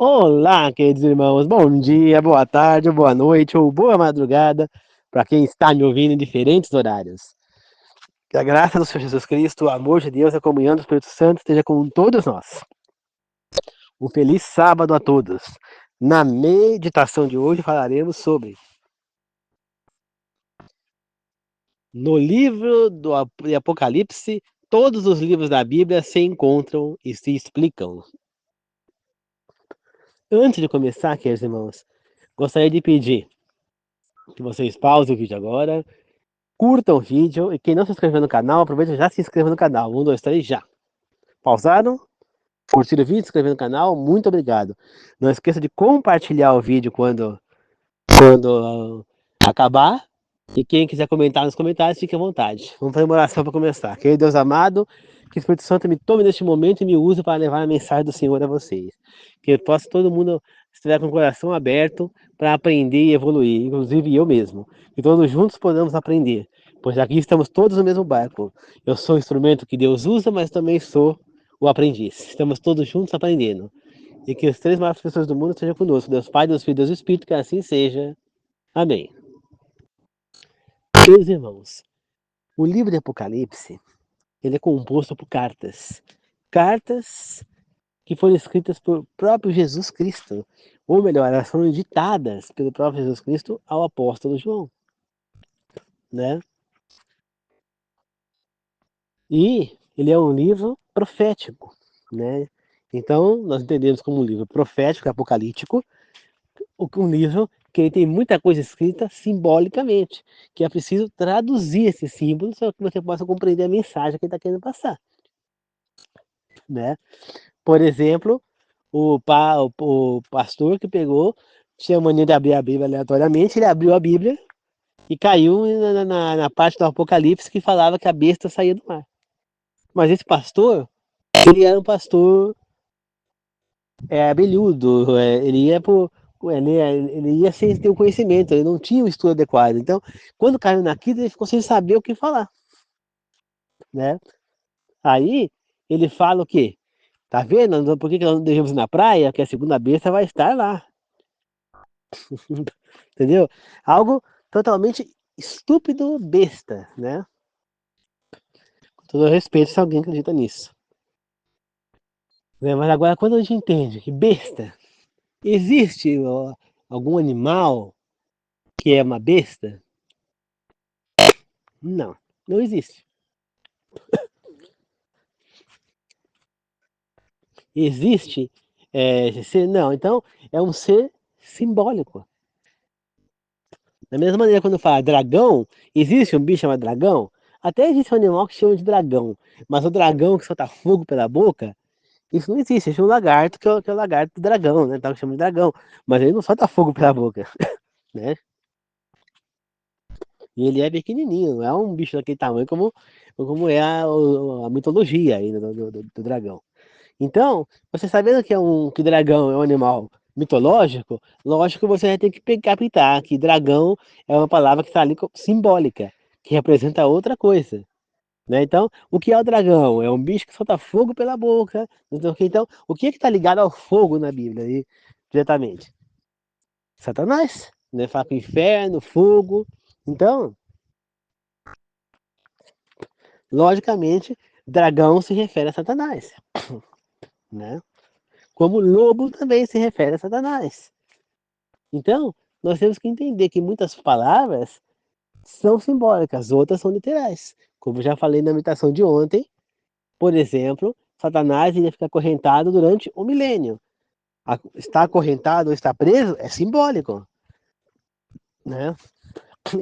Olá, queridos irmãos. Bom dia, boa tarde, boa noite ou boa madrugada para quem está me ouvindo em diferentes horários. Que a graça do Senhor Jesus Cristo, o amor de Deus e a comunhão do Espírito Santo esteja com todos nós. Um feliz sábado a todos. Na meditação de hoje falaremos sobre no livro do Apocalipse, todos os livros da Bíblia se encontram e se explicam. Antes de começar, queridos irmãos, gostaria de pedir que vocês pausem o vídeo agora, curtam o vídeo e quem não se inscreveu no canal, aproveita e já se inscreva no canal. 1, 2, 3, já. Pausaram? Curtiram o vídeo, se inscreveram no canal? Muito obrigado. Não esqueça de compartilhar o vídeo quando acabar. E quem quiser comentar nos comentários, fique à vontade. Vamos fazer uma oração para começar. Querido Deus amado, que o Espírito Santo me tome neste momento e me use para levar a mensagem do Senhor a vocês. Que possa todo mundo estiver com o coração aberto para aprender e evoluir, inclusive eu mesmo. Que todos juntos podamos aprender, pois aqui estamos todos no mesmo barco. Eu sou o instrumento que Deus usa, mas também sou o aprendiz. Estamos todos juntos aprendendo. E que as três maiores pessoas do mundo estejam conosco. Deus Pai, Deus Filho, Deus Espírito, que assim seja. Amém. Meus irmãos, o livro de Apocalipse, ele é composto por cartas. Cartas que foram escritas por próprio Jesus Cristo. Ou melhor, elas foram ditadas pelo próprio Jesus Cristo ao apóstolo João. Né? E ele é um livro profético. Né? Então, nós entendemos como um livro profético, apocalíptico, um livro que ele tem muita coisa escrita simbolicamente, que é preciso traduzir esses símbolos para que você possa compreender a mensagem que ele está querendo passar. Né? Por exemplo, o pastor que pegou, tinha mania de abrir a Bíblia aleatoriamente, ele abriu a Bíblia e caiu na parte do Apocalipse que falava que a besta saía do mar. Mas esse pastor, ele era um pastor abelhudo, ele ia por... Ele ia sem ter o conhecimento, ele não tinha o estudo adequado. Então, quando caiu naquilo, ele ficou sem saber o que falar. Né? Aí, ele fala o quê? Tá vendo? Por que nós não devemos ir na praia? Que a segunda besta vai estar lá. Entendeu? Algo totalmente estúpido, besta, né? Com todo respeito se alguém acredita nisso. Né? Mas agora, quando a gente entende que besta, existe algum animal que é uma besta? Não, não existe. Existe ser? Não, então é um ser simbólico. Da mesma maneira, quando fala dragão, existe um bicho chamado dragão? Até existe um animal que chama de dragão, mas o dragão que solta fogo pela boca, isso não existe. Existe um lagarto que é o lagarto do dragão, né? Então chama de dragão, mas ele não solta fogo pela boca, né? E ele é pequenininho, não é um bicho daquele tamanho como é a mitologia aí do dragão. Então, você sabendo que dragão é um animal mitológico, lógico que você vai ter que captar que dragão é uma palavra que está ali simbólica, que representa outra coisa. Né? Então, o que é o dragão? É um bicho que solta fogo pela boca. Então, o que está ligado ao fogo na Bíblia, aí, diretamente? Satanás, né? Fala com inferno, fogo. Então, logicamente, dragão se refere a Satanás, né? Como lobo também se refere a Satanás. Então, nós temos que entender que muitas palavras são simbólicas, outras são literais. Como já falei na meditação de ontem, por exemplo, Satanás iria ficar acorrentado durante um milênio. Estar acorrentado ou estar preso é simbólico. Né?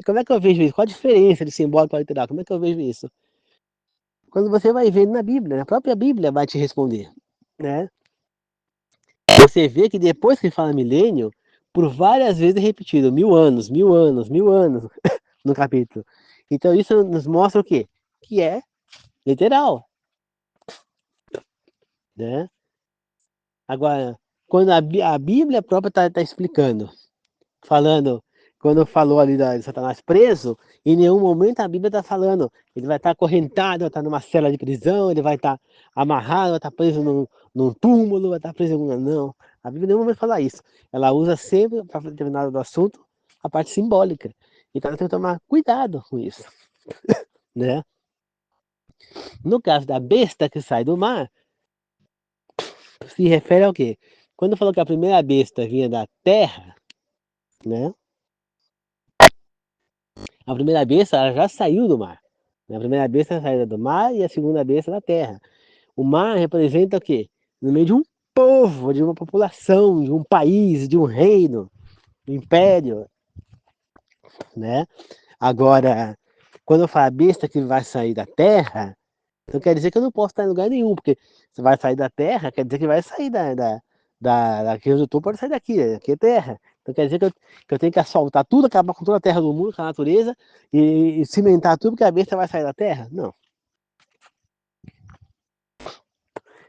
Como é que eu vejo isso? Qual a diferença de simbólico para literal? Como é que eu vejo isso? Quando você vai ver na Bíblia, a própria Bíblia vai te responder. Né? Você vê que depois que fala milênio, por várias vezes é repetido, 1000 anos, 1000 anos, 1000 anos no capítulo. Então isso nos mostra o quê? Que é literal. Né? Agora, quando a Bíblia própria está explicando, falando, quando falou ali de Satanás preso, em nenhum momento a Bíblia está falando, ele vai estar acorrentado, vai estar numa cela de prisão, ele vai estar amarrado, vai estar preso num túmulo, vai estar preso em algum... Não. A Bíblia em nenhum momento fala isso. Ela usa sempre, para determinado assunto, a parte simbólica. Então ela tem que tomar cuidado com isso, né? No caso da besta que sai do mar, se refere ao quê? Quando falou que a primeira besta vinha da terra, né? A primeira besta ela já saiu do mar. A primeira besta saiu do mar e a segunda besta da terra. O mar representa o quê? No meio de um povo, de uma população, de um país, de um reino, um império, né? Agora, quando eu falo besta que vai sair da terra, não quer dizer que eu não posso estar em lugar nenhum, porque se vai sair da terra, quer dizer que vai sair daqui onde eu estou, pode sair daqui, aqui é terra. Então quer dizer que eu tenho que asfaltar tudo, acabar com toda a terra do mundo, com a natureza, e cimentar tudo, porque a besta vai sair da terra? Não.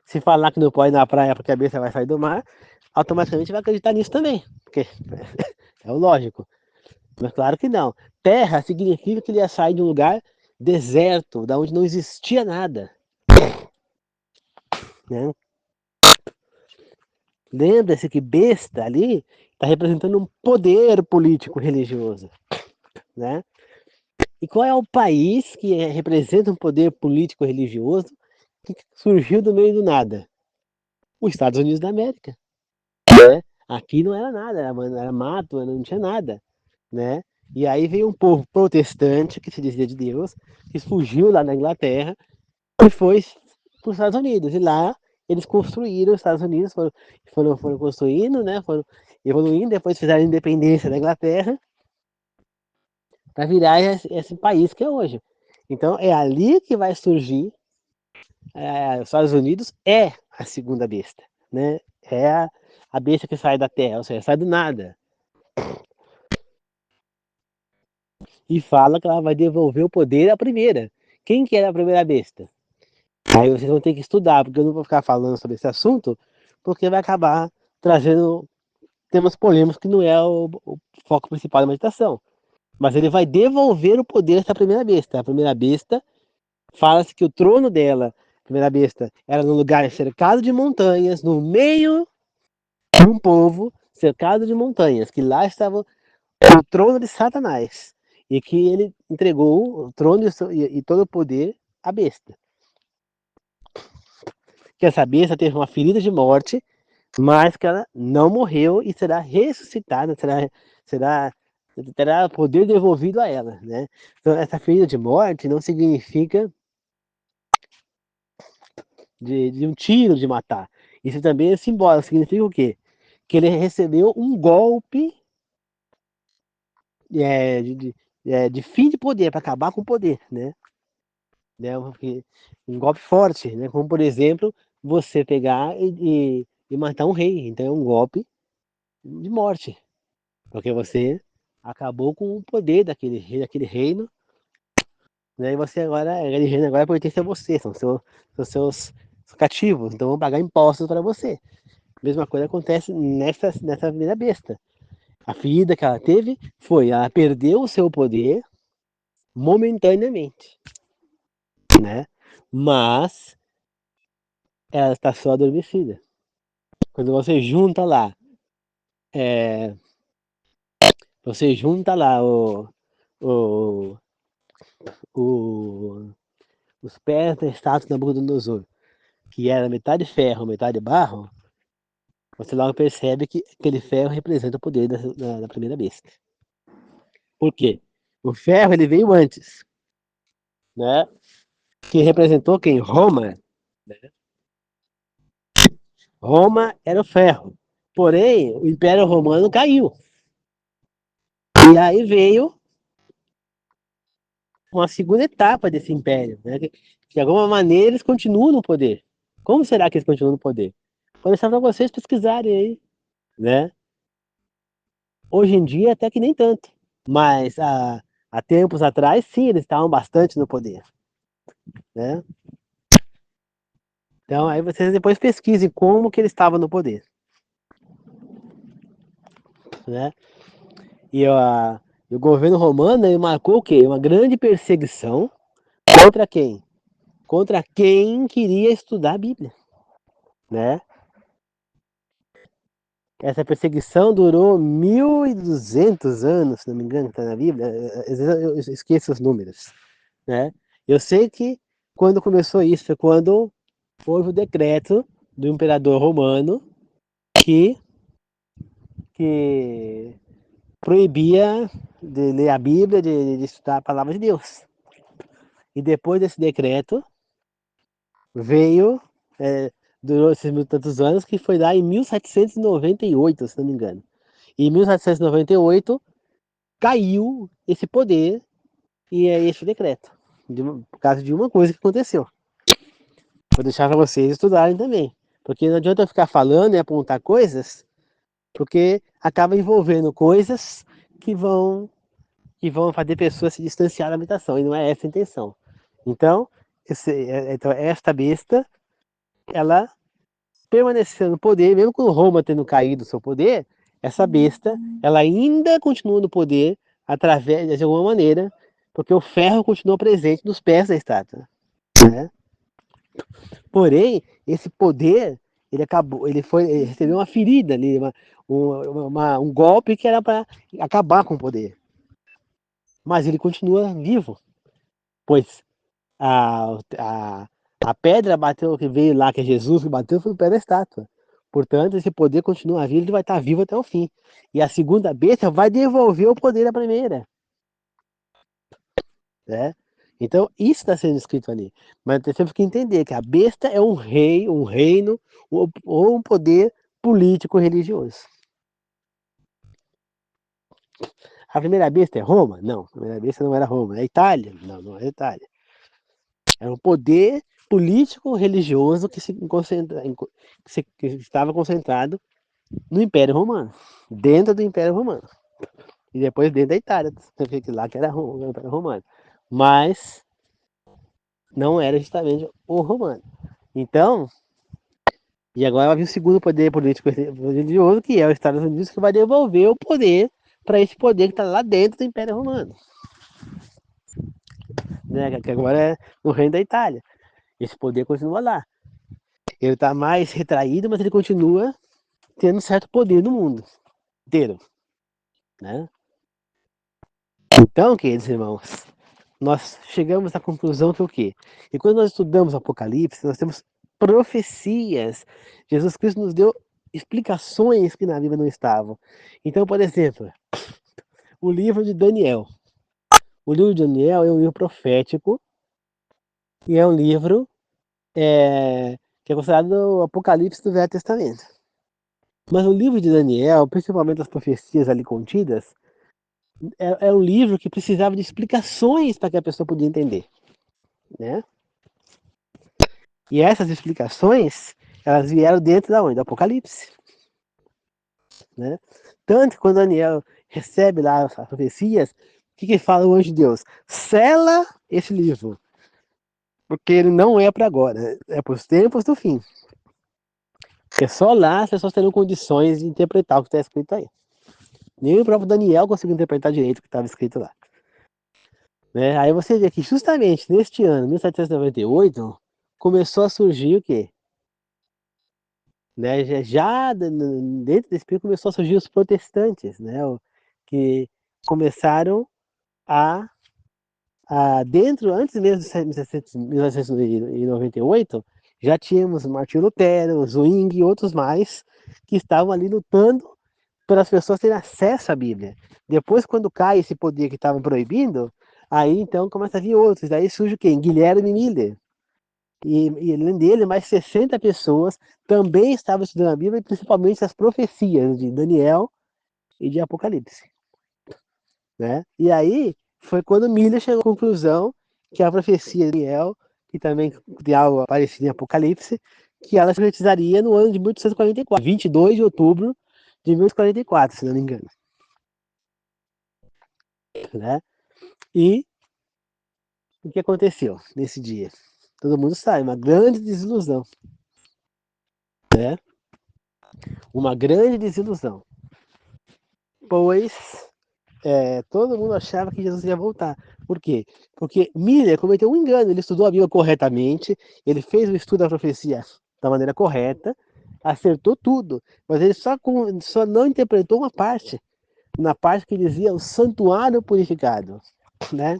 Se falar que não pode ir na praia porque a besta vai sair do mar, automaticamente vai acreditar nisso também, porque é o lógico. Mas claro que não. Terra significa que ele ia sair de um lugar deserto, da onde não existia nada, né? Lembra-se que besta ali está representando um poder político religioso, né? E qual é o país que representa um poder político religioso que surgiu do meio do nada? Os Estados Unidos da América, né? Aqui não era nada, era mato, não tinha nada, né? E aí veio um povo protestante que se dizia de Deus, que fugiu lá na Inglaterra e foi para os Estados Unidos. E lá eles construíram os Estados Unidos, foram construindo, né? Foram evoluindo, depois fizeram a independência da Inglaterra para virar esse país que é hoje. Então é ali que vai surgir, os Estados Unidos é a segunda besta, né? É a besta que sai da terra, ou seja, sai do nada. E fala que ela vai devolver o poder à primeira. Quem que era a primeira besta? Aí vocês vão ter que estudar, porque eu não vou ficar falando sobre esse assunto, porque vai acabar trazendo temas polêmicos que não é o foco principal da meditação. Mas ele vai devolver o poder a essa primeira besta. A primeira besta, fala-se que o trono dela, a primeira besta, era num lugar cercado de montanhas, no meio de um povo cercado de montanhas, que lá estava o trono de Satanás. E que ele entregou o trono e todo o poder à besta. Que essa besta teve uma ferida de morte, mas que ela não morreu e será ressuscitada, terá poder devolvido a ela, né? Então, essa ferida de morte não significa de um tiro de matar. Isso também é simbólico, significa o quê? Que ele recebeu um golpe é, de fim de poder, para acabar com o poder, né? Um golpe forte, né? Como, por exemplo, você pegar e matar um rei. Então é um golpe de morte, porque você acabou com o poder daquele rei, daquele reino, né? E você agora, aquele reino agora pertence a você, são seus cativos, então vão pagar impostos para você. A mesma coisa acontece nessa primeira besta. A ferida que ela teve foi, ela perdeu o seu poder momentaneamente, né? Mas ela está só adormecida. Quando você junta lá, é, você junta lá o, o, os pés da estátua de Nabucodonosor, que era metade ferro, metade barro, você logo percebe que aquele ferro representa o poder da primeira besta. Por quê? O ferro ele veio antes, né? Que representou quem? Roma. Né? Roma era o ferro. Porém, o Império Romano caiu. E aí veio uma segunda etapa desse império, né? Que de alguma maneira eles continuam no poder. Como será que eles continuam no poder? Vou deixar para vocês pesquisarem aí, né? Hoje em dia até que nem tanto, mas há tempos atrás sim, eles estavam bastante no poder, né? Então aí vocês depois pesquisem como que ele estava no poder, né? E o governo romano ele marcou o quê? Uma grande perseguição contra quem? Contra quem queria estudar a Bíblia, né? Essa perseguição durou 1.200 anos, se não me engano, está na Bíblia. Às vezes eu esqueço os números, né? Eu sei que quando começou isso foi quando houve o decreto do imperador romano que, que proibia de ler a Bíblia, de estudar a palavra de Deus. E depois desse decreto veio, durou esses mil e tantos anos, que foi lá em 1798, se não me engano. E em 1798 caiu esse poder e é esse decreto, por causa de uma coisa que aconteceu. Vou deixar para vocês estudarem também, porque não adianta eu ficar falando e apontar coisas, porque acaba envolvendo coisas que vão fazer pessoas se distanciar da meditação, e não é essa a intenção. Então, então esta besta, ela permaneceu no poder, mesmo com Roma tendo caído do seu poder, essa besta, ela ainda continua no poder através de alguma maneira, porque o ferro continuou presente nos pés da estátua, né? Porém, esse poder, ele recebeu uma ferida ali, um golpe que era para acabar com o poder. Mas ele continua vivo, pois a, a, a pedra bateu, que veio lá, que é Jesus que bateu, foi o pé da estátua. Portanto, esse poder continua vivo, ele vai estar vivo até o fim. E a segunda besta vai devolver o poder à primeira, né? Então, isso está sendo escrito ali. Mas temos que entender que a besta é um rei, um reino, ou um poder político religioso. A primeira besta é Roma? Não, a primeira besta não era Roma. É Itália? Não, não é Itália. Era um poder político religioso que estava concentrado no Império Romano, dentro do Império Romano. E depois dentro da Itália, lá que era o Império Romano. Mas não era justamente o romano. Então, e agora vai vir o segundo poder político religioso, que é os Estados Unidos, que vai devolver o poder para esse poder que está lá dentro do Império Romano, né? Que agora é no reino da Itália. Esse poder continua lá. Ele está mais retraído, mas ele continua tendo certo poder no mundo inteiro, né? Então, queridos irmãos, nós chegamos à conclusão que o quê? E quando nós estudamos o Apocalipse, nós temos profecias. Jesus Cristo nos deu explicações que na Bíblia não estavam. Então, por exemplo, o livro de Daniel. O livro de Daniel é um livro profético e é um livro que é considerado o Apocalipse do Velho Testamento. Mas o livro de Daniel, principalmente as profecias ali contidas, é um livro que precisava de explicações para que a pessoa podia entender, né? E essas explicações, elas vieram dentro da onde? Do Apocalipse, né? Tanto que quando Daniel recebe lá as profecias, o que fala o anjo de Deus? Sela esse livro, porque ele não é para agora, é para os tempos do fim. Porque só lá as pessoas terão condições de interpretar o que está escrito aí. Nem o próprio Daniel conseguiu interpretar direito o que estava escrito lá. Né? Aí você vê que justamente neste ano, 1798, começou a surgir o quê? Né? Já dentro desse período começou a surgir os protestantes, né? Que começaram antes mesmo de 1998, já tínhamos Martinho Lutero, Zwingli e outros mais que estavam ali lutando para as pessoas terem acesso à Bíblia. Depois, quando cai esse poder que estava proibindo, aí então começa a vir outros. Daí surge quem? Guilherme Miller. E além dele, mais 60 pessoas também estavam estudando a Bíblia, principalmente as profecias de Daniel e de Apocalipse. Né? E aí foi quando Miller chegou à conclusão que a profecia de Daniel, que também de algo aparecido em Apocalipse, que ela se concretizaria no ano de 1844, 22 de outubro de 1844, se não me engano. Né? E o que aconteceu nesse dia? Todo mundo sabe, uma grande desilusão. Né? Uma grande desilusão. Pois todo mundo achava que Jesus ia voltar. Por quê? Porque Miller cometeu um engano. Ele estudou a Bíblia corretamente, ele fez o estudo da profecia da maneira correta, acertou tudo, mas ele só não interpretou uma parte, na parte que dizia o santuário purificado, né?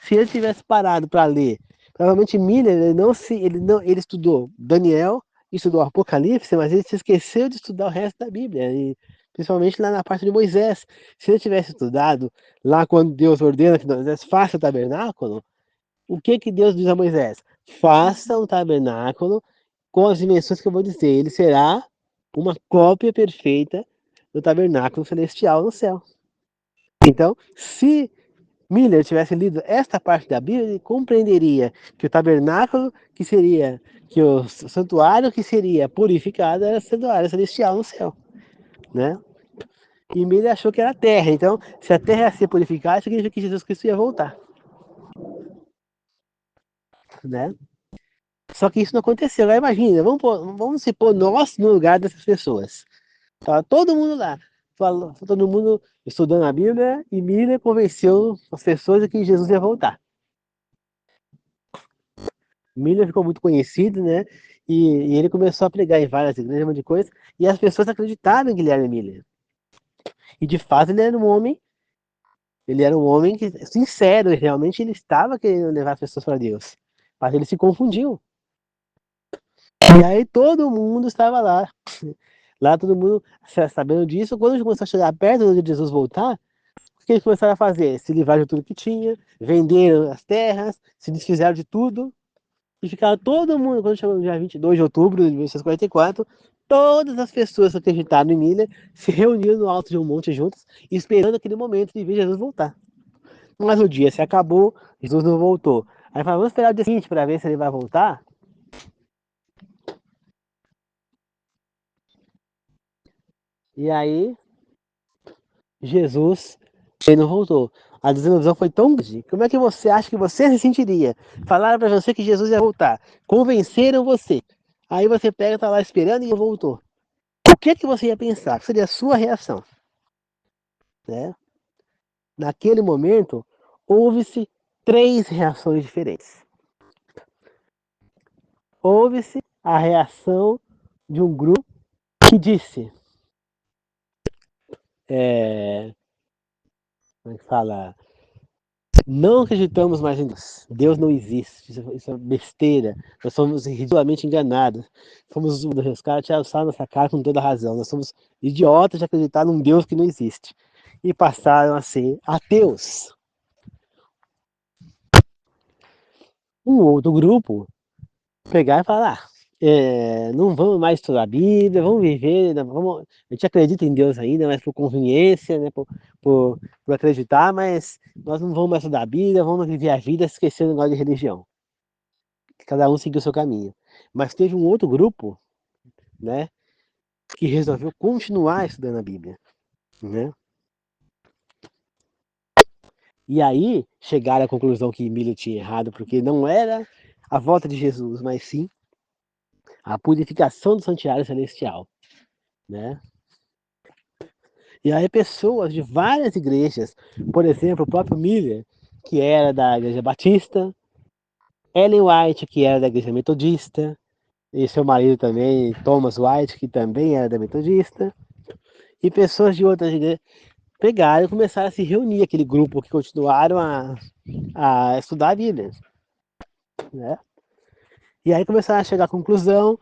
Se ele tivesse parado para ler, provavelmente Miller, ele estudou Daniel, estudou Apocalipse, mas ele se esqueceu de estudar o resto da Bíblia, e principalmente lá na parte de Moisés. Se ele tivesse estudado lá quando Deus ordena que Moisés faça o tabernáculo, o que Deus diz a Moisés? Faça um tabernáculo com as dimensões que eu vou dizer. Ele será uma cópia perfeita do tabernáculo celestial no céu. Então, se Miller tivesse lido esta parte da Bíblia, ele compreenderia que o tabernáculo que o santuário que seria purificado era o santuário celestial no céu, né? E Miller achou que era a terra. Então, se a terra ia ser purificada, significa que Jesus Cristo ia voltar, né? Só que isso não aconteceu. Agora imagina, vamos se pôr nós no lugar dessas pessoas. Tá todo mundo lá, todo mundo estudando a Bíblia, e Miller convenceu as pessoas de que Jesus ia voltar. Miller ficou muito conhecido, né? E ele começou a pregar em várias igrejas, um monte de coisa, e as pessoas acreditaram em Guilherme Miller. E de fato ele era um homem que, sincero, realmente ele estava querendo levar as pessoas para Deus. Mas ele se confundiu. E aí todo mundo estava lá. Lá todo mundo sabendo disso. Quando começou a chegar perto de Jesus voltar, o que eles começaram a fazer? Se livrar de tudo que tinha, venderam as terras, se desfizeram de tudo. E ficava todo mundo, quando chegou no dia 22 de outubro de 1944, todas as pessoas que acreditaram em Miller se reuniram no alto de um monte juntas, esperando aquele momento de ver Jesus voltar. Mas o dia se acabou, Jesus não voltou. Aí falaram, vamos esperar o dia seguinte para ver se ele vai voltar. E aí, Jesus, ele não voltou. A desilusão foi tão grande. Como é que você acha que você se sentiria? Falaram para você que Jesus ia voltar. Convenceram você. Aí você pega, tá lá esperando e não voltou. O que você ia pensar? Que seria a sua reação? Né? Naquele momento, houve-se três reações diferentes. Houve-se a reação de um grupo que disse, como é que fala? Não acreditamos mais em Deus. Deus não existe. Isso é besteira. Nós somos ridiculamente enganados. Os caras tiraram sal nessa cara com toda razão. Nós somos idiotas de acreditar num Deus que não existe. E passaram a ser ateus. Um outro grupo pegar e falar, não vamos mais estudar a Bíblia, vamos viver, a gente acredita em Deus ainda, mas por conveniência, né, por acreditar, mas nós não vamos mais estudar a Bíblia, vamos viver a vida esquecendo o negócio de religião. Cada um seguiu o seu caminho. Mas teve um outro grupo, né, que resolveu continuar estudando a Bíblia, né? E aí chegaram à conclusão que Miller tinha errado, porque não era a volta de Jesus, mas sim a purificação do santuário celestial, né? E aí pessoas de várias igrejas, por exemplo, o próprio Miller, que era da Igreja Batista, Ellen White, que era da Igreja Metodista, e seu marido também, Thomas White, que também era da Metodista, e pessoas de outras igrejas pegaram e começaram a se reunir, aquele grupo que continuaram a estudar a Bíblia, né? E aí começaram a chegar à conclusão,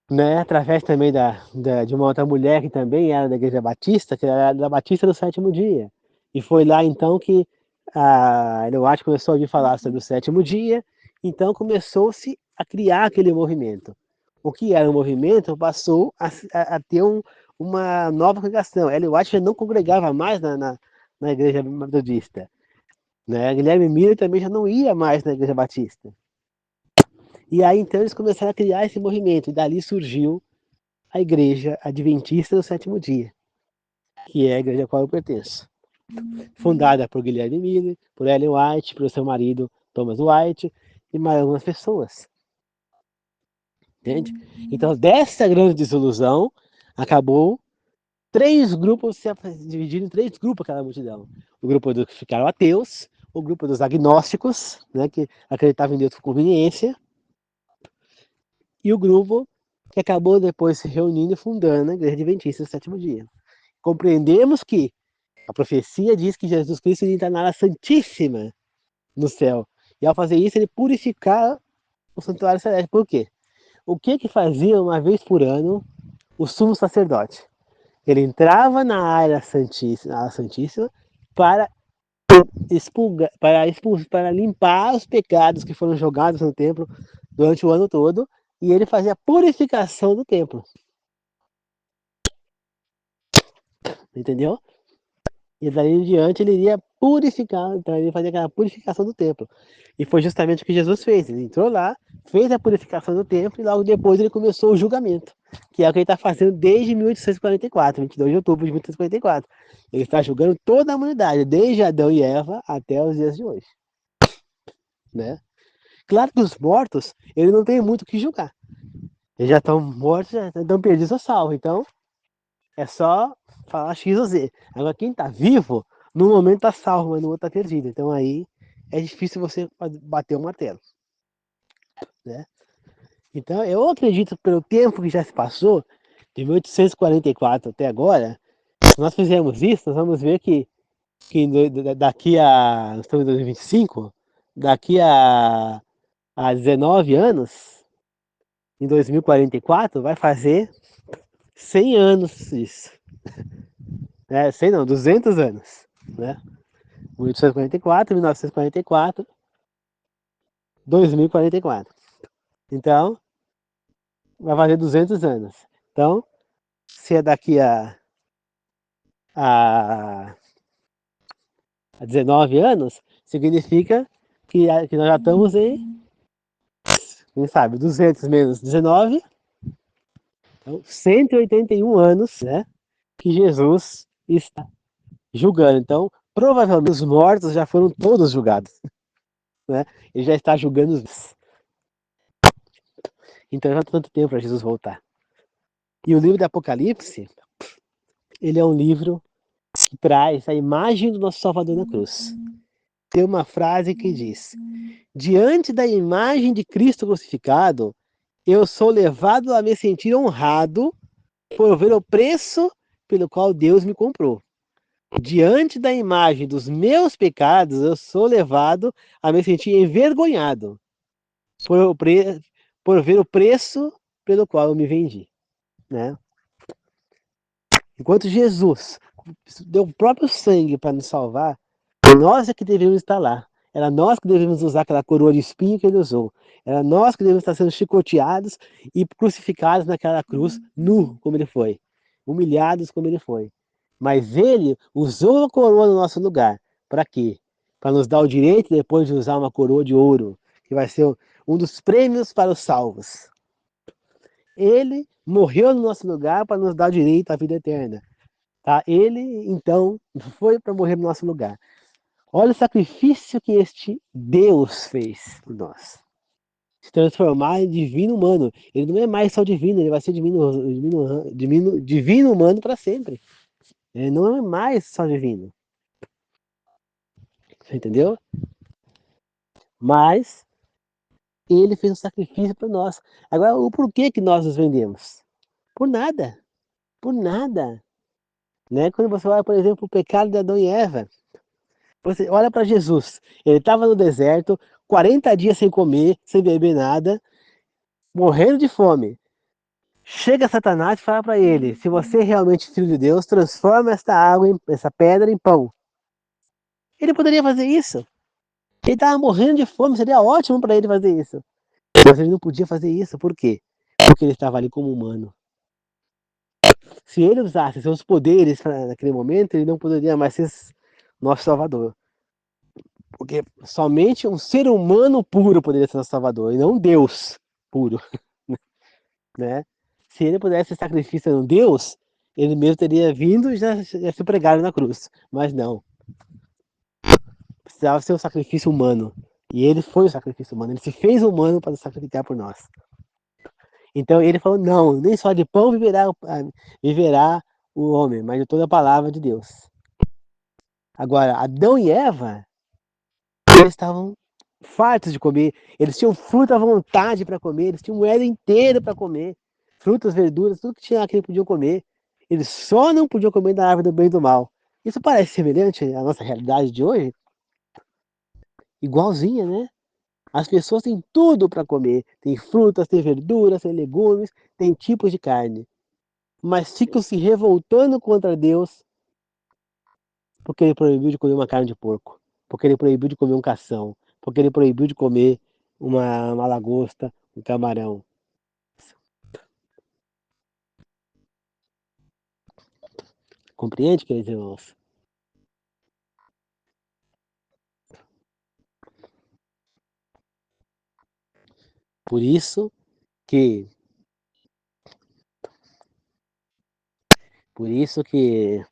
né, através também de uma outra mulher que também era da Igreja Batista, que era da Batista do Sétimo Dia. E foi lá então que a White começou a ouvir falar sobre o sétimo dia, então começou-se a criar aquele movimento. O que era um movimento passou a ter uma nova congregação. Ellen White já não congregava mais na Igreja Metodista, né? Guilherme Miller também já não ia mais na Igreja Batista. E aí então eles começaram a criar esse movimento, e dali surgiu a Igreja Adventista do Sétimo Dia, que é a igreja a qual eu pertenço. Fundada por Guilherme Miller, por Ellen White, por seu marido Thomas White e mais algumas pessoas. Entende? Então, dessa grande desilusão, acabou três grupos se dividiram em três grupos aquela multidão. O grupo dos que ficaram ateus, o grupo dos agnósticos, né, que acreditavam em Deus por conveniência, e o grupo que acabou depois se reunindo e fundando a Igreja Adventista do Sétimo Dia. Compreendemos que a profecia diz que Jesus Cristo iria entrar na área santíssima no céu. E ao fazer isso, ele purificar o santuário celeste. Por quê? O que fazia uma vez por ano o sumo sacerdote? Ele entrava na área santíssima para para limpar os pecados que foram jogados no templo durante o ano todo, e ele fazia a purificação do templo. Entendeu? E daí em diante ele iria purificar, então ele fazia aquela purificação do templo. E foi justamente o que Jesus fez. Ele entrou lá, fez a purificação do templo e logo depois ele começou o julgamento, que é o que ele está fazendo desde 1844, 22 de outubro de 1844. Ele está julgando toda a humanidade, desde Adão e Eva até os dias de hoje. Né? Claro que os mortos, ele não tem muito o que julgar. Eles já estão mortos, já estão perdidos ou salvos. Então, é só falar X ou Z. Agora, quem está vivo, no momento está salvo, mas no outro está perdido. Então, aí é difícil você bater o martelo. Né? Então, eu acredito, pelo tempo que já se passou, de 1844 até agora, se nós fizermos isso, nós vamos ver que daqui a. Nós estamos em 2025, daqui a 19 anos, em 2044, vai fazer 100 anos isso. 100 não, 200 anos. Né? 1844, 1944, 2044. Então, vai fazer 200 anos. Então, se é daqui a 19 anos, significa que nós já estamos em, quem sabe, 200 menos 19, então 181 anos, né, que Jesus está julgando. Então, provavelmente os mortos já foram todos julgados. Né? Ele já está julgando os. Então já está tanto tempo para Jesus voltar. E o livro do Apocalipse, ele é um livro que traz a imagem do nosso Salvador na cruz. Tem uma frase que diz: diante da imagem de Cristo crucificado, eu sou levado a me sentir honrado por ver o preço pelo qual Deus me comprou. Diante da imagem dos meus pecados, eu sou levado a me sentir envergonhado por ver o preço pelo qual eu me vendi. Né? Enquanto Jesus deu o próprio sangue para nos salvar, nós é que deveríamos estar lá. Era nós que deveríamos usar aquela coroa de espinho que ele usou. Era nós que deveríamos estar sendo chicoteados e crucificados naquela cruz, nu como ele foi, humilhados como ele foi. Mas ele usou a coroa no nosso lugar. Para quê? Para nos dar o direito depois de usar uma coroa de ouro, que vai ser um dos prêmios para os salvos. Ele morreu no nosso lugar para nos dar o direito à vida eterna. Tá? Ele, então, foi para morrer no nosso lugar. Olha o sacrifício que este Deus fez por nós. Se transformar em divino humano. Ele não é mais só divino, ele vai ser divino humano para sempre. Ele não é mais só divino. Você entendeu? Mas ele fez um sacrifício para nós. Agora, o porquê que nós nos vendemos? Por nada. Por nada. Né? Quando você olha, por exemplo, o pecado de Adão e Eva, você olha para Jesus. Ele estava no deserto, 40 dias sem comer, sem beber nada, morrendo de fome. Chega Satanás e fala para ele: se você é realmente filho de Deus, transforma essa pedra em pão. Ele poderia fazer isso. Ele estava morrendo de fome, seria ótimo para ele fazer isso. Mas ele não podia fazer isso, por quê? Porque ele estava ali como humano. Se ele usasse seus poderes naquele momento, ele não poderia mais ser nosso Salvador. Porque somente um ser humano puro poderia ser nosso Salvador, e não um Deus puro. Né? Se ele pudesse ser sacrifício a um Deus, ele mesmo teria vindo e já se pregado na cruz. Mas não. Precisava ser um sacrifício humano. E ele foi o sacrifício humano. Ele se fez humano para sacrificar por nós. Então ele falou: não, nem só de pão viverá o homem, mas de toda a palavra de Deus. Agora, Adão e Eva, eles estavam fartos de comer. Eles tinham fruta à vontade para comer. Eles tinham um Éden inteiro para comer. frutas, verduras, tudo que tinha lá que eles podiam comer. Eles só não podiam comer da árvore do bem e do mal. Isso parece semelhante à nossa realidade de hoje? Igualzinha, né? As pessoas têm tudo para comer. Tem frutas, tem verduras, tem legumes, tem tipos de carne. Mas ficam se revoltando contra Deus porque ele proibiu de comer uma carne de porco. Porque ele proibiu de comer um cação. Porque ele proibiu de comer uma lagosta, um camarão. Compreende, queridos irmãos? Por isso que, por isso que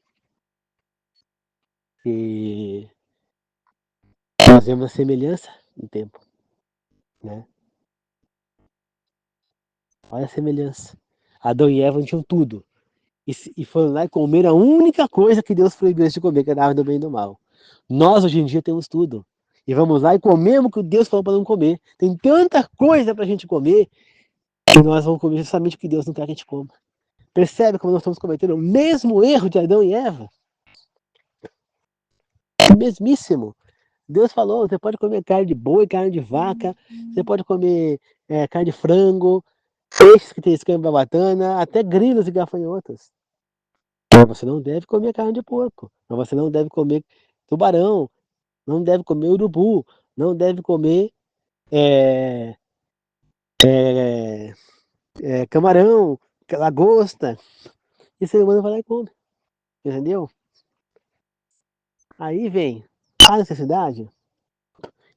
nós vemos a semelhança no tempo, né? Olha a semelhança. Adão e Eva não tinham tudo. E foram lá e comeram a única coisa que Deus proibiu eles de comer, que era a árvore do bem e do mal. Nós, hoje em dia, temos tudo. E vamos lá e comemos o que Deus falou para não comer. Tem tanta coisa para a gente comer que nós vamos comer justamente o que Deus não quer que a gente coma. Percebe como nós estamos cometendo o mesmo erro de Adão e Eva? O mesmíssimo. Deus falou, você pode comer carne de boi, carne de vaca, você pode comer carne de frango, peixes que tem escama babatana, até grilos e gafanhotos. Mas você não deve comer carne de porco. Mas você não deve comer tubarão, não deve comer urubu, não deve comer é, é, camarão, lagosta. E o ser humano vai lá e come. Entendeu? Aí vem a necessidade.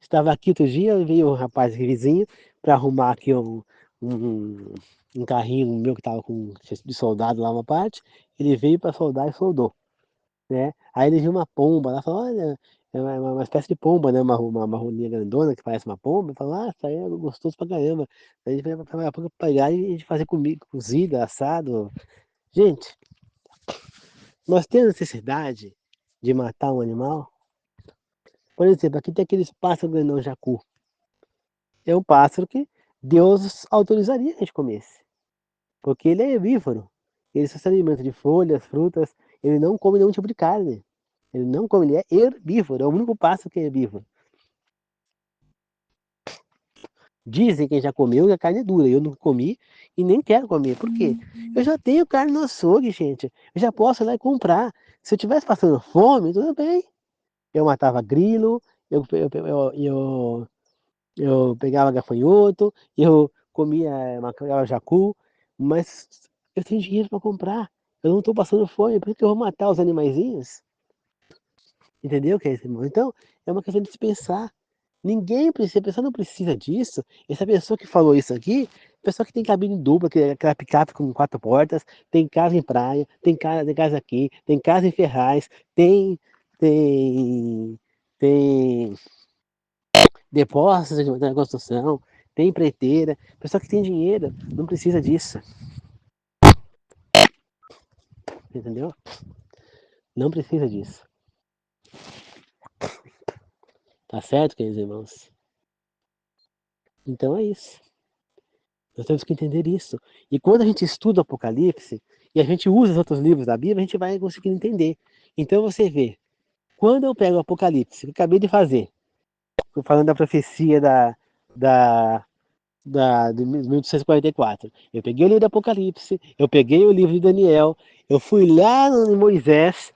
Estava aqui outro dia, veio um rapaz aqui vizinho para arrumar aqui um, um carrinho meu que estava com de soldado lá uma parte. Ele veio para soldar e soldou. Né? Aí ele viu uma pomba lá, falou, olha, é uma espécie de pomba, né? Uma rolinha grandona que parece uma pomba. Ele falou, isso aí é gostoso pra caramba. Aí a gente vai pegar e a gente fazer comida, cozida, assado. Gente, nós temos necessidade de matar um animal? Por exemplo, aqui tem aqueles pássaros grandão jacu. É um pássaro que Deus autorizaria que a gente comesse. Porque ele é herbívoro. Ele só se alimenta de folhas, frutas. Ele não come nenhum tipo de carne. Ele não come, ele é herbívoro. É o único pássaro que é herbívoro. Dizem que já comeu que a carne é dura. Eu não comi e nem quero comer. Por quê? Eu já tenho carne no açougue, gente. Eu já posso ir lá e comprar. Se eu tivesse passando fome, tudo bem. Eu matava grilo, eu pegava gafanhoto, eu pegava jacu, mas eu tenho dinheiro para comprar. Eu não estou passando fome, por que eu vou matar os animaizinhos? Entendeu, querido irmão? Então, é uma questão de se pensar. Ninguém precisa, a pessoa não precisa disso. Essa pessoa que falou isso aqui, pessoa que tem cabine dupla, que é aquela picape com 4 portas, tem casa em praia, tem casa aqui, tem casa em Ferraz, tem, tem depósitos de material de construção, tem empreiteira. Pessoa que tem dinheiro não precisa disso. Entendeu? Não precisa disso. Tá certo, queridos irmãos? Então é isso. Nós temos que entender isso. E quando a gente estuda o Apocalipse e a gente usa os outros livros da Bíblia, a gente vai conseguir entender. Então você vê, quando eu pego o Apocalipse, que eu acabei de fazer, falando da profecia da, de 1844, eu peguei o livro do Apocalipse, eu peguei o livro de Daniel, eu fui lá em Moisés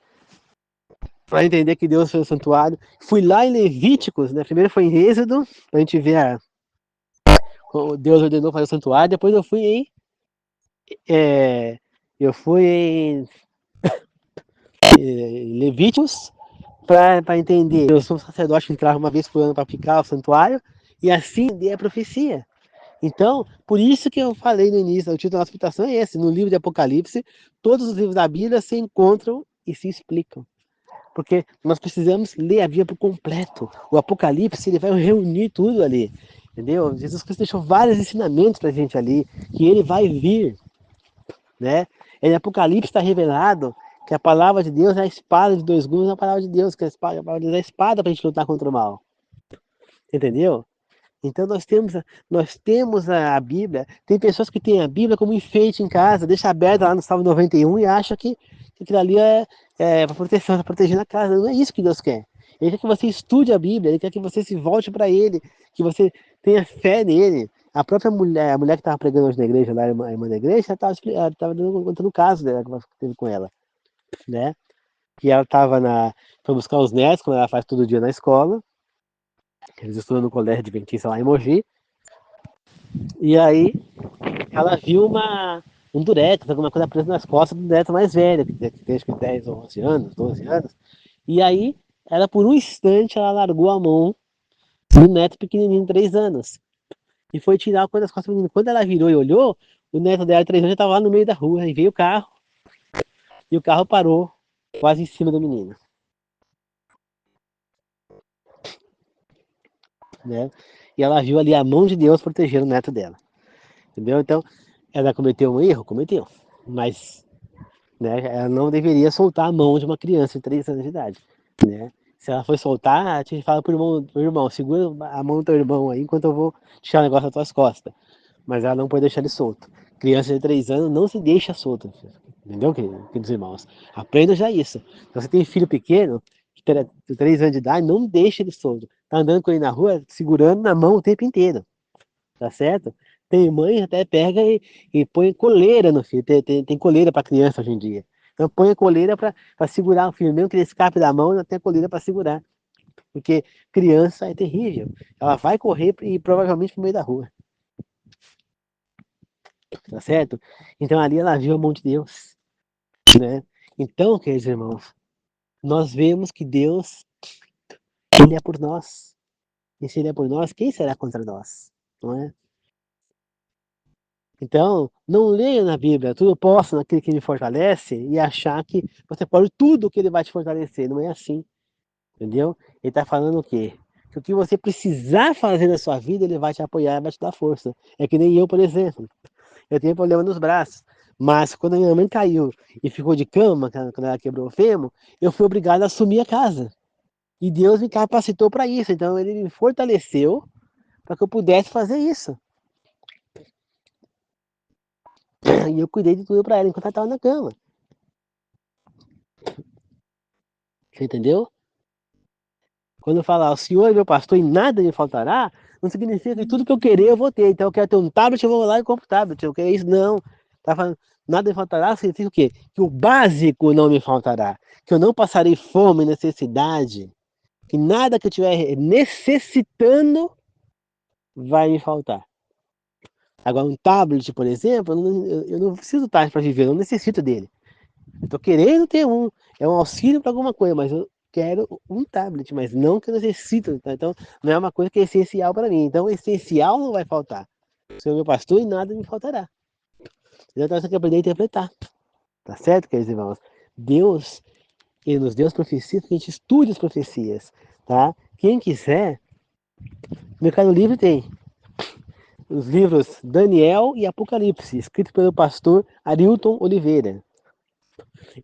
para entender que Deus fez o santuário, fui lá em Levíticos, né? Primeiro foi em Êxodo, para a gente ver Deus ordenou fazer o santuário, depois é, eu fui em Levíticos para entender. Eu sou um sacerdote que entrava uma vez por ano para aplicar o santuário e assim é a profecia. Então, por isso que eu falei no início, o título da nossa meditação é esse, no livro de Apocalipse, todos os livros da Bíblia se encontram e se explicam. Porque nós precisamos ler a Bíblia por completo. O Apocalipse ele vai reunir tudo ali. Entendeu? Jesus Cristo deixou vários ensinamentos para a gente ali, que ele vai vir. Né? Em Apocalipse está revelado que a palavra de Deus é a espada de dois gumes, a palavra de Deus, que a palavra de Deus é a espada para a gente lutar contra o mal. Entendeu? Então nós temos a Bíblia, tem pessoas que têm a Bíblia como enfeite em casa, deixa aberta lá no Salmo 91 e acha que aquilo ali é para proteção, para proteger a casa. Não é isso que Deus quer. Ele quer que você estude a Bíblia, Ele quer que você se volte para Ele, que você tenha fé nele. A própria mulher, a mulher que estava pregando hoje na igreja, lá, a irmã da igreja, ela estava contando o caso dela, que teve com ela, né? Que ela foi buscar os netos, como ela faz todo dia na escola, eles estudam no colégio adventista lá em Mogi, e aí ela viu um durex, alguma coisa presa nas costas do neto mais velho, que tem acho que 10 ou 11 anos, 12 anos. E aí, ela por um instante, ela largou a mão do neto pequenininho, 3 anos. E foi tirar a coisa das costas do menino. Quando ela virou e olhou, o neto dela, 3 anos, já estava lá no meio da rua. Aí veio o carro, e o carro parou quase em cima do menino. Né? E ela viu ali a mão de Deus protegendo o neto dela. Entendeu? Então, ela cometeu um erro? Cometeu. Mas, né, ela não deveria soltar a mão de uma criança de 3 anos de idade. Né? Se ela for soltar, a gente fala pro irmão, segura a mão do teu irmão aí enquanto eu vou tirar o negócio das tuas costas. Mas ela não pode deixar ele solto. Criança de 3 anos não se deixa solto. Entendeu, queridos irmãos? Aprenda já isso. Se você tem filho pequeno, de 3 anos de idade, não deixa ele solto. Tá andando com ele na rua, segurando na mão o tempo inteiro. Tá certo? Tem mãe até pega e põe coleira no filho. Tem coleira para criança hoje em dia. Então põe a coleira para segurar o filho, mesmo que ele escape da mão, tem a coleira para segurar. Porque criança é terrível. Ela vai correr e provavelmente pro meio da rua. Tá certo? Então ali ela viu a mão de Deus. Né? Então, queridos irmãos, nós vemos que Deus, Ele é por nós. E se Ele é por nós, quem será contra nós? Não é? Então, não leia na Bíblia, tudo posso naquele que me fortalece e achar que você pode tudo que ele vai te fortalecer. Não é assim, entendeu? Ele está falando o quê? Que o que você precisar fazer na sua vida, ele vai te apoiar, vai te dar força. É que nem eu, por exemplo. Eu tenho problema nos braços. Mas quando a minha mãe caiu e ficou de cama, quando ela quebrou o fêmur, eu fui obrigado a assumir a casa. E Deus me capacitou para isso. Então ele me fortaleceu para que eu pudesse fazer isso. E eu cuidei de tudo para ela enquanto ela estava na cama. Você entendeu? Quando eu falar, o Senhor é meu pastor e nada me faltará, não significa que tudo que eu querer eu vou ter. Então eu quero ter um tablet, eu vou lá e compro o tablet. Eu quero isso, não. Tá falando, nada me faltará, significa o quê? Que o básico não me faltará. Que eu não passarei fome, necessidade. Que nada que eu estiver necessitando vai me faltar. Agora, um tablet, por exemplo, eu não preciso do tablet para viver, eu não necessito dele. Eu estou querendo ter um, é um auxílio para alguma coisa, mas eu quero um tablet, mas não que eu necessito. Tá? Então, não é uma coisa que é essencial para mim. Então, o essencial não vai faltar. O Senhor é meu pastor e nada me faltará. Então, nós temos que aprender a interpretar. Tá certo, queridos irmãos? Deus, Ele nos deu as profecias, que a gente estude as profecias. Tá? Quem quiser, no Mercado Livre tem os livros Daniel e Apocalipse, escrito pelo pastor Arilton Oliveira.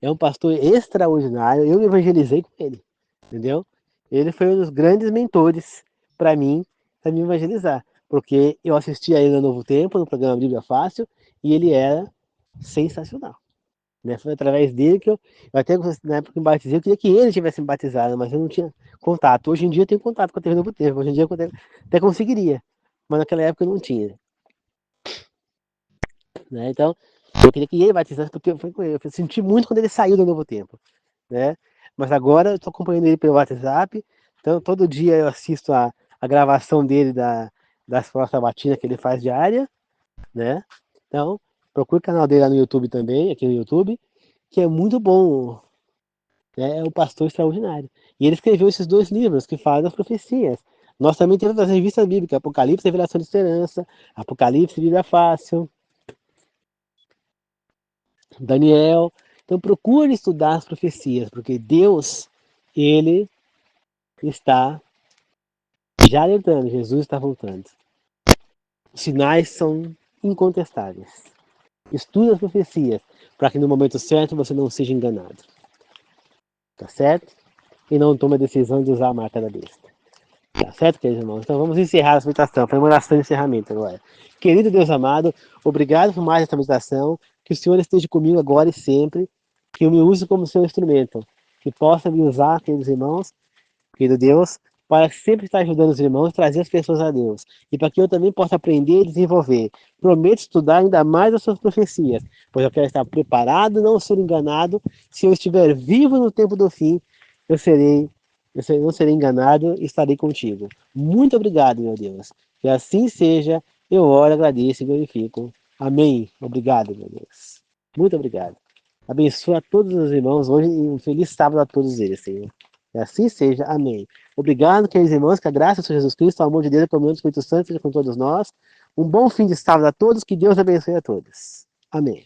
É um pastor extraordinário, eu evangelizei com ele, entendeu? Ele foi um dos grandes mentores para mim, para me evangelizar, porque eu assistia a ele no Novo Tempo, no programa Bíblia Fácil, e ele era sensacional. Né? Foi através dele que eu até na época que me batizei, eu queria que ele tivesse me batizado, mas eu não tinha contato. Hoje em dia eu tenho contato com a TV Novo Tempo, hoje em dia eu até conseguiria, mas naquela época eu não tinha. Né? Então, eu queria que ele batizasse, porque foi com ele. Eu senti muito quando ele saiu do Novo Tempo. Né? Mas agora eu estou acompanhando ele pelo WhatsApp, então todo dia eu assisto a gravação dele das provas sabatinas que ele faz diária, né? Então, procure o canal dele lá no YouTube também, aqui no YouTube, que é muito bom, né? É um pastor extraordinário. E ele escreveu esses 2 livros que falam das profecias. Nós também temos as revistas bíblicas, Apocalipse, Revelação de Esperança, Apocalipse, Bíblia Fácil, Daniel. Então procure estudar as profecias, porque Deus, ele está já alertando, Jesus está voltando. Os sinais são incontestáveis. Estude as profecias, para que no momento certo você não seja enganado. Tá certo? E não tome a decisão de usar a marca da besta. Tá certo, queridos irmãos? Então vamos encerrar essa meditação. Foi uma oração de encerramento agora. Querido Deus amado, obrigado por mais essa meditação. Que o Senhor esteja comigo agora e sempre. Que eu me use como seu instrumento. Que possa me usar, queridos irmãos, querido Deus, para sempre estar ajudando os irmãos, trazer as pessoas a Deus. E para que eu também possa aprender e desenvolver. Prometo estudar ainda mais as suas profecias, pois eu quero estar preparado, não ser enganado. Se eu estiver vivo no tempo do fim, eu serei, não serei enganado e estarei contigo. Muito obrigado, meu Deus. Que assim seja, eu oro, agradeço e glorifico. Amém. Obrigado, meu Deus. Muito obrigado. Abençoa a todos os irmãos hoje e um feliz sábado a todos eles, Senhor. Que assim seja. Amém. Obrigado, queridos irmãos, que a graça do Senhor Jesus Cristo, o amor de Deus e a comunhão do Espírito Santo seja com todos nós. Um bom fim de sábado a todos, que Deus abençoe a todos. Amém.